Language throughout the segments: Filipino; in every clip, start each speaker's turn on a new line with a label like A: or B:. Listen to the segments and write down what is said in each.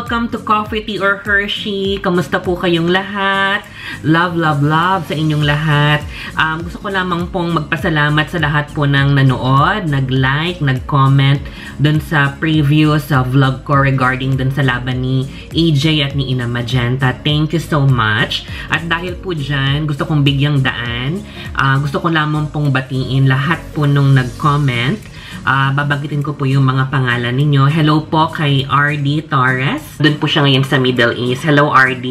A: welcome to Coffee Tea or Hershey. Kamusta po kayong lahat? Love, love, love sa inyong lahat. Gusto ko lamang pong magpasalamat sa lahat po ng nanood, nag-like, nag-comment dun sa previous vlog ko regarding dun sa laban ni EJ at ni Ina Magenta. Thank you so much. At dahil po dyan, gusto kong bigyang daan. Gusto ko lamang pong batiin lahat po nung nag-comment. Babanggitin ko po yung mga pangalan ninyo. Hello po kay RD Torres. Doon po siya ngayon sa Middle East. Hello RD.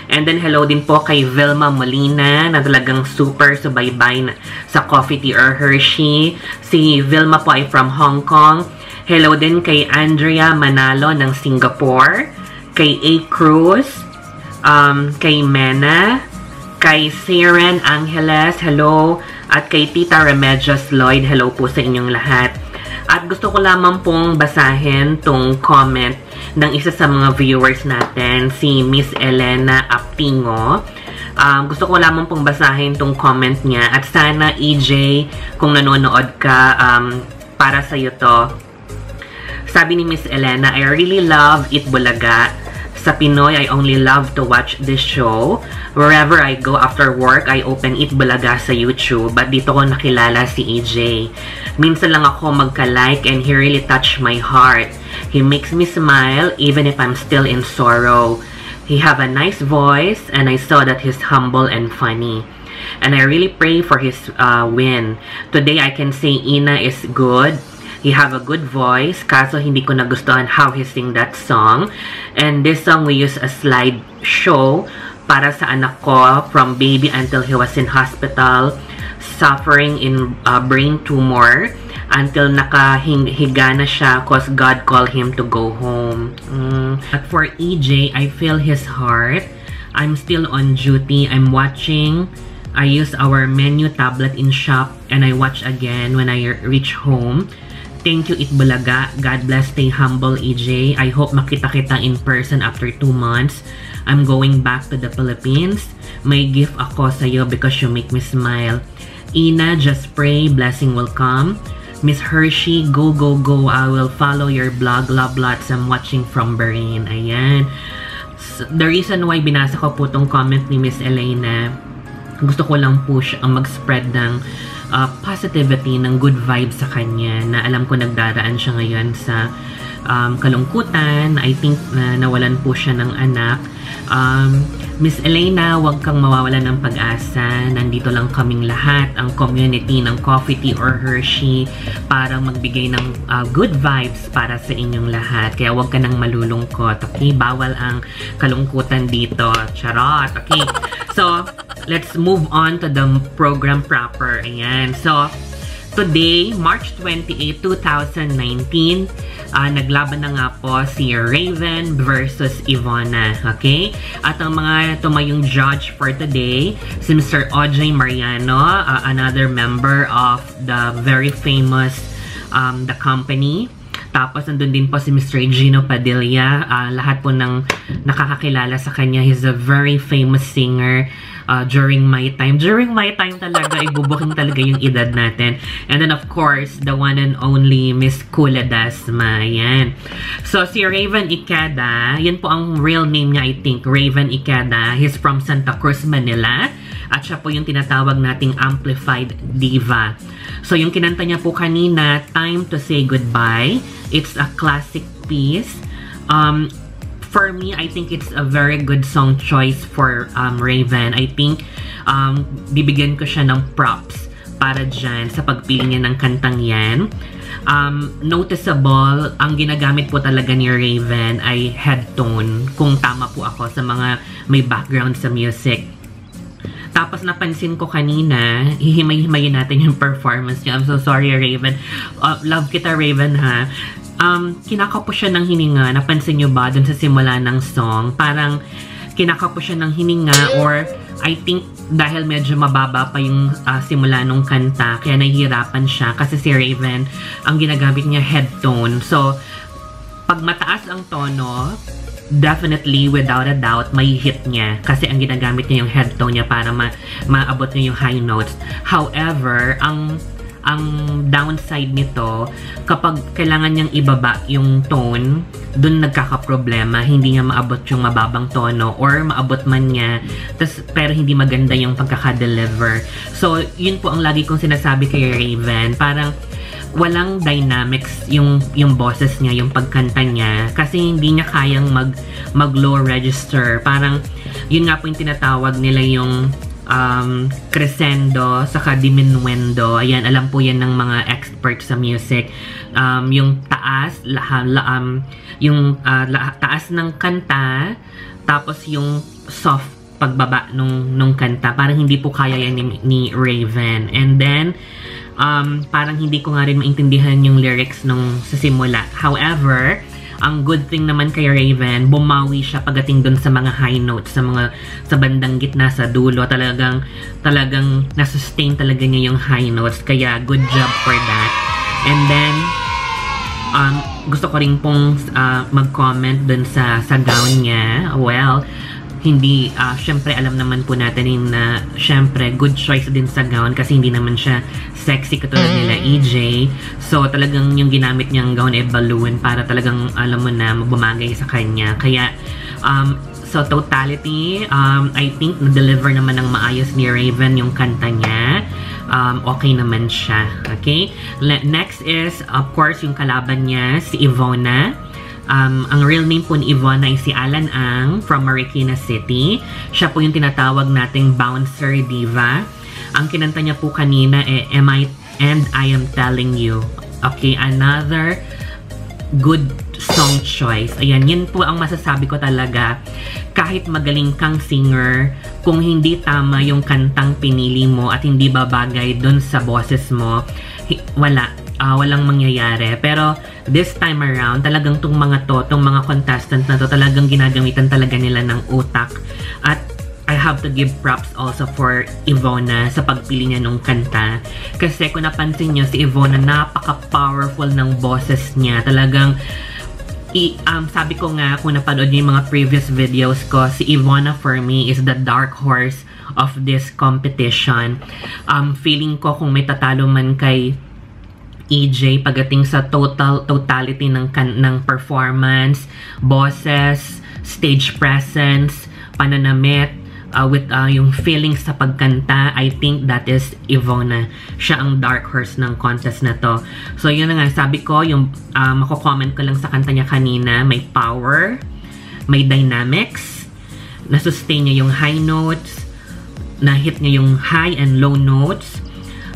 A: And then hello din po kay Vilma Molina na talagang super subaybay sa Coffee Tea or Hershey. Si Vilma po ay from Hong Kong. Hello din kay Andrea Manalo ng Singapore. Kay A. Cruz. Kay Mena. Kay Siren Angeles. Hello. At kay Tita Remedios Lloyd, hello po sa inyong lahat. At gusto ko lamang pong basahin tong comment ng isa sa mga viewers natin, si Miss Elena Aptingo. Gusto ko lamang pong basahin tong comment niya. At sana, EJ, kung nanonood ka, para sa'yo to. Sabi ni Miss Elena, I really love Itbulaga. Sa Pinoy, I only love to watch this show. Wherever I go after work, I open Itbulaga sa YouTube. But dito ko nakilala si EJ. Minsan lang ako magka-like and he really touched my heart. He makes me smile even if I'm still in sorrow. He have a nice voice and I saw that he's humble and funny. And I really pray for his win. Today, I can say Ina is good. He have a good voice, kaso hindi ko nagustuhan how he sing that song. And this song we use a slide show para sa anak ko from baby until he was in hospital, suffering in brain tumor, until nakahiga na siya cause God called him to go home. But for EJ, I feel his heart. I'm still on duty. I'm watching. I use our menu tablet in shop and I watch again when I reach home. Thank you, Itbulaga. God bless. Stay humble, EJ. I hope makita kita in person after 2 months. I'm going back to the Philippines. May gift ako sa'yo because you make me smile. Ina, just pray. Blessing will come. Miss Hershey, go, go, go. I will follow your blog. Love lots. I'm watching from Bahrain. Ayan. So, the reason why binasa ko po tong comment ni Miss Elena, gusto ko lang po siya mag-spread ng positivity, ng good vibes sa kanya, na alam ko nagdaraan siya ngayon sa kalungkutan. I think na nawalan po siya ng anak. Miss Elena, huwag kang mawawalan ng pag-asa. Nandito lang kaming lahat, ang community ng Coffee Tea or Hershey, para magbigay ng good vibes para sa inyong lahat. Kaya huwag ka nang malulungkot. Okay? Bawal ang kalungkutan dito. Charot. Okay? So, let's move on to the program proper. Ayan. So, today, March 28, 2019, naglaban na nga po si Raven versus Ivona. Okay? At ang mga tumayong judge for today, si Mr. Audrey Mariano, another member of the very famous The Company. Tapos, nandun din po si Mr. Gino Padilla. Lahat po ng nakakakilala sa kanya. He's a very famous singer during my time. During my time talaga, ibubuking talaga yung edad natin. And then, of course, the one and only Miss Kula Dasma. Yan. So, si Raven Ikeda, yan po ang real name niya, I think. Raven Ikeda. He's from Santa Cruz, Manila. At siya po yung tinatawag nating amplified diva. So, yung kinanta niya po kanina, Time to Say Goodbye. It's a classic piece. For me, I think it's a very good song choice for Raven. I think bibigyan ko siya ng props para dyan sa pagpili niya ng kantang yan. Noticeable, ang ginagamit po talaga ni Raven ay head tone. Kung tama po ako sa mga may background sa music. Tapos napansin ko kanina, hihimay-himayin natin yung performance niya. I'm so sorry, Raven. Love kita, Raven, ha? Kinakapo siya ng hininga. Napansin nyo ba dun sa simula ng song? Parang kinakapo siya ng hininga, or I think dahil medyo mababa pa yung simula nung kanta, kaya nahihirapan siya. Kasi si Raven, ang ginagamit niya head tone. So, pag mataas ang tono, definitely, without a doubt, may hit niya. Kasi ang ginagamit niya yung head tone niya para maabot niya yung high notes. However, ang ang downside nito, kapag kailangan niyang ibaba yung tone, dun nagkakaproblema, hindi niya maabot yung mababang tono, or maabot man niya, pero hindi maganda yung pagkaka-deliver. So, yun po ang lagi kong sinasabi kay Raven, parang walang dynamics yung boses niya, yung pagkanta niya, kasi hindi niya kayang mag low register. Parang, yun nga po yung tinatawag nila yung crescendo saka diminuendo. Ayan, alam po yan ng mga experts sa music. Yung taas, taas ng kanta, tapos yung soft pagbaba nung kanta. Parang hindi po kaya yan ni Raven. And then, parang hindi ko nga rin maintindihan yung lyrics nung sa simula. However, ang good thing naman kay Raven, bumawi siya pagdating dun sa mga high notes, sa bandang gitna, sa dulo. Talagang na-sustain talaga niya yung high notes. Kaya, good job for that. And then, gusto ko rin pong mag-comment dun sa gown niya. Well, hindi, syempre alam naman po natin na syempre good choice din sa gown kasi hindi naman siya sexy katulad nila EJ. So talagang yung ginamit niyang gown ay balloon para talagang alam mo na bumagay sa kanya. Kaya so totality, I think na-deliver naman ng maayos ni Raven yung kanta niya. Okay naman siya. Okay? Next is of course yung kalaban niya, si Ivona. Ang real name po ni Ivona ay si Alan Ang from Marikina City. Siya po yung tinatawag nating bouncer diva. Ang kinanta niya po kanina ay I Am Telling You. Okay, another good song choice. Ayan, yun po ang masasabi ko talaga. Kahit magaling kang singer, kung hindi tama yung kantang pinili mo at hindi babagay dun sa boses mo, walang mangyayari. Pero this time around, talagang tong mga contestants na to, talagang ginagamitan talaga nila ng utak. At I have to give props also for Ivona sa pagpili niya nung kanta. Kasi kung napansin niyo, si Ivona napaka-powerful ng boses niya. Talagang sabi ko nga, kung napanood niyo yung mga previous videos ko, si Ivona for me is the dark horse of this competition. Feeling ko kung may tatalo man kay EJ pagdating sa totality ng performance, boses, stage presence, pananamit, with yung feelings sa pagkanta, I think that is Ivona. Siya ang dark horse ng contest na to. So yun na nga, sabi ko, yung mako-comment ko lang sa kanta niya kanina, may power, may dynamics, na-sustain niya yung high notes, na-hit niya yung high and low notes,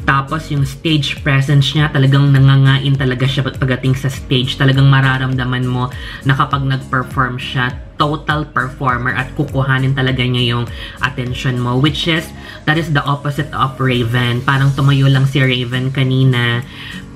A: tapos yung stage presence niya, talagang nangangain talaga siya pagdating sa stage. Talagang mararamdaman mo na kapag nag-perform siya, total performer at kukuhanin talaga niya yung attention mo. Which is, that is the opposite of Raven. Parang tumayo lang si Raven kanina,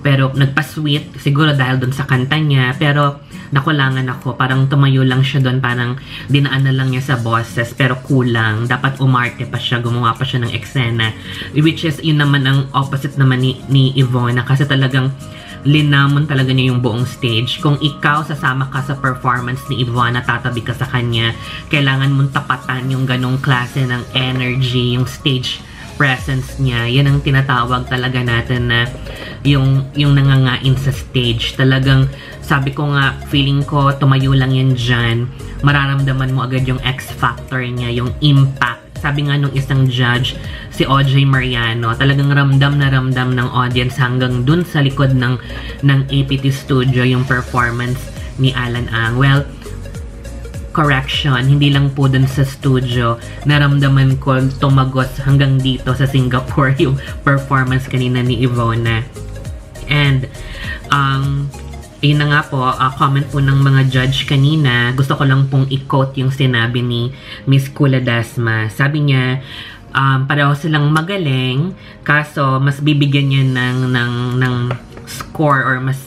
A: pero nagpa-sweet, siguro dahil dun sa kanta niya, pero nakulangan ako. Parang tumayo lang siya doon, parang dinaan na lang niya sa boses, pero kulang. Dapat umarte pa siya, gumawa pa siya ng eksena. Which is, yun naman ang opposite naman ni Ivona, kasi talagang linamon talaga niya yung buong stage. Kung ikaw sasama ka sa performance ni Ivona, tatabi ka sa kanya, kailangan mong tapatan yung ganong klase ng energy, yung stage presence niya. Yan ang tinatawag talaga natin na yung nangangain sa stage. Talagang sabi ko nga, feeling ko tumayo lang yan dyan, mararamdaman mo agad yung X factor niya, yung impact. Sabi nga nung isang judge, si OJ Mariano, talagang ramdam na ramdam ng audience hanggang dun sa likod ng APT studio yung performance ni Alan Ang. Well, correction, hindi lang po dun sa studio, naramdaman ko tumagos hanggang dito sa Singapore yung performance kanina ni Ivona. And yun na nga po, comment po ng mga judge kanina, gusto ko lang pong i-quote yung sinabi ni Miss Kula Dasma. Sabi niya, pareho silang magaling, kaso mas bibigyan niya ng score, or mas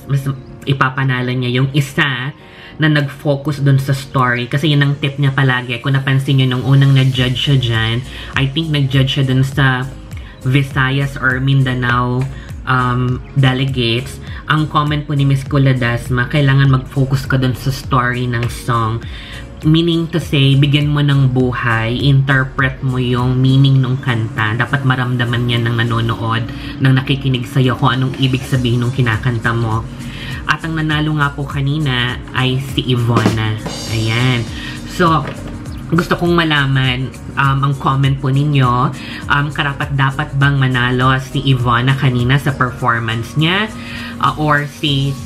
A: ipapanalo niya yung isa na nag-focus dun sa story. Kasi yun ang tip niya palagi. Kung napansin niyo nung unang nag-judge siya dyan, I think nag-judge siya dun sa Visayas or Mindanao delegates. Ang comment po ni Miss Kula Dasma, kailangan mag-focus ka dun sa story ng song. meaning to say, bigyan mo ng buhay, interpret mo yung meaning ng kanta. Dapat maramdaman yan ng nanonood, ng nakikinig sa'yo kung anong ibig sabihin ng kinakanta mo. At ang nanalo nga po kanina ay si Ivona. Ayan. So, gusto kong malaman ang comment po ninyo. Karapat-dapat bang manalo si Ivona kanina sa performance niya? Or si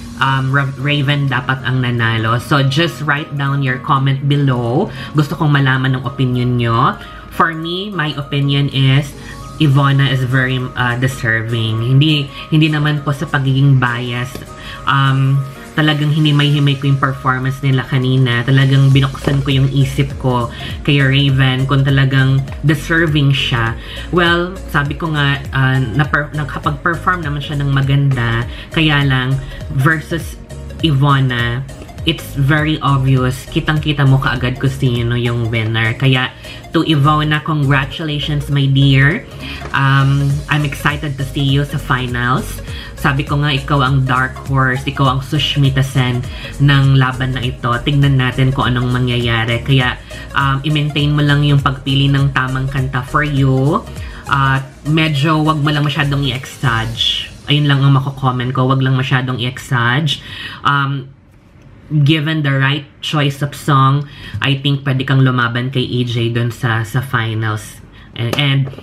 A: Raven dapat ang nanalo? So, just write down your comment below. Gusto kong malaman ng opinion nyo. For me, my opinion is Ivona is very deserving. Hindi naman po sa pagiging biased. Talagang hinimay-himay ko yung performance nila kanina. Talagang binuksan ko yung isip ko kay Raven kung talagang deserving siya. Well, sabi ko nga, nakapag-perform naman siya ng maganda. Kaya lang, versus Ivona, it's very obvious. Kitang-kita mo kaagad kung sino yung winner. Kaya, to Ivona, congratulations, my dear. I'm excited to see you sa finals. Sabi ko nga, ikaw ang dark horse, ikaw ang Sushmita Sen ng laban na ito. Tingnan natin kung anong mangyayari. Kaya, i-maintain mo lang yung pagpili ng tamang kanta for you. Medyo wag mo lang masyadong i-exage. Ayun lang ang mako-comment ko, wag lang masyadong i-exage. Given the right choice of song, I think pwede kang lumaban kay EJ dun sa finals. And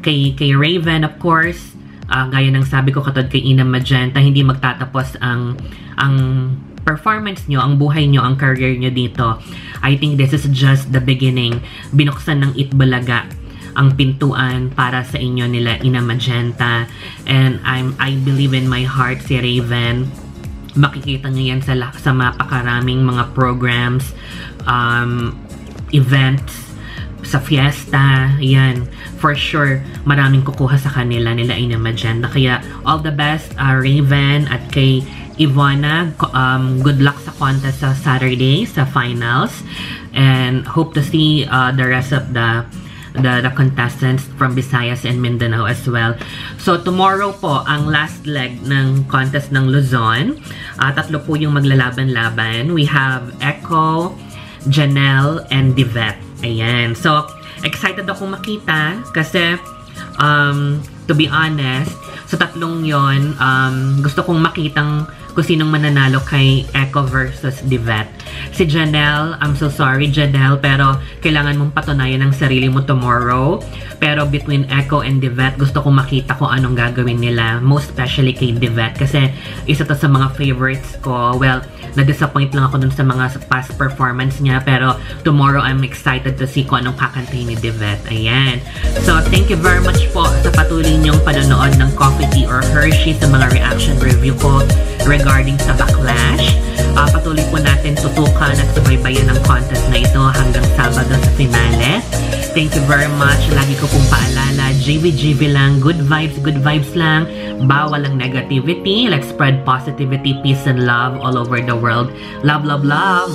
A: kay Raven, of course, gaya ng sabi ko katod kay Ina Magenta, hindi magtatapos ang performance nyo, ang buhay nyo, ang career nyo dito. I think this is just the beginning. Binuksan ng Itbulaga ang pintuan para sa inyo nila Ina Magenta. And I believe in my heart si Raven. Makikita nyo yan sa mapakaraming mga programs, events, sa fiesta, yan. For sure, maraming kukuha sa kanila nila Ina Magenta. Kaya, all the best, Raven, at kay Ivona. Good luck sa contest sa Saturday, sa finals. And hope to see the rest of the contestants from Visayas and Mindanao as well. So, tomorrow po, ang last leg ng contest ng Luzon. Tatlo po yung maglalaban-laban. We have Echo, Janelle, and Divette. Ayan. So, excited akong makita kasi, to be honest, sa tatlong yon, gusto kong makitang kung sinong mananalo kay Echo versus Divette. Si Janelle, I'm so sorry Janelle, pero kailangan mong patunayan ang sarili mo tomorrow. Pero between Echo and Divette, gusto kong makita kung anong gagawin nila. Most especially kay Divette kasi isa to sa mga favorites ko. Well, na-disappoint lang ako dun sa mga past performance niya, pero tomorrow I'm excited to see kung anong kakantahin ni Divette. Ayan. So, thank you very much po sa patuloy niyong panonood ng Coffee Tea or Hershey sa mga reaction review ko regarding sa Backlash. Patuloy po natin tutukan at subaybayan ang contest na ito hanggang Sabado sa finale. Thank you very much. Lagi ko pong paalala, GVGV lang, good vibes lang. Bawal ang negativity. Let's spread positivity, peace, and love all over the world. Love, love, love!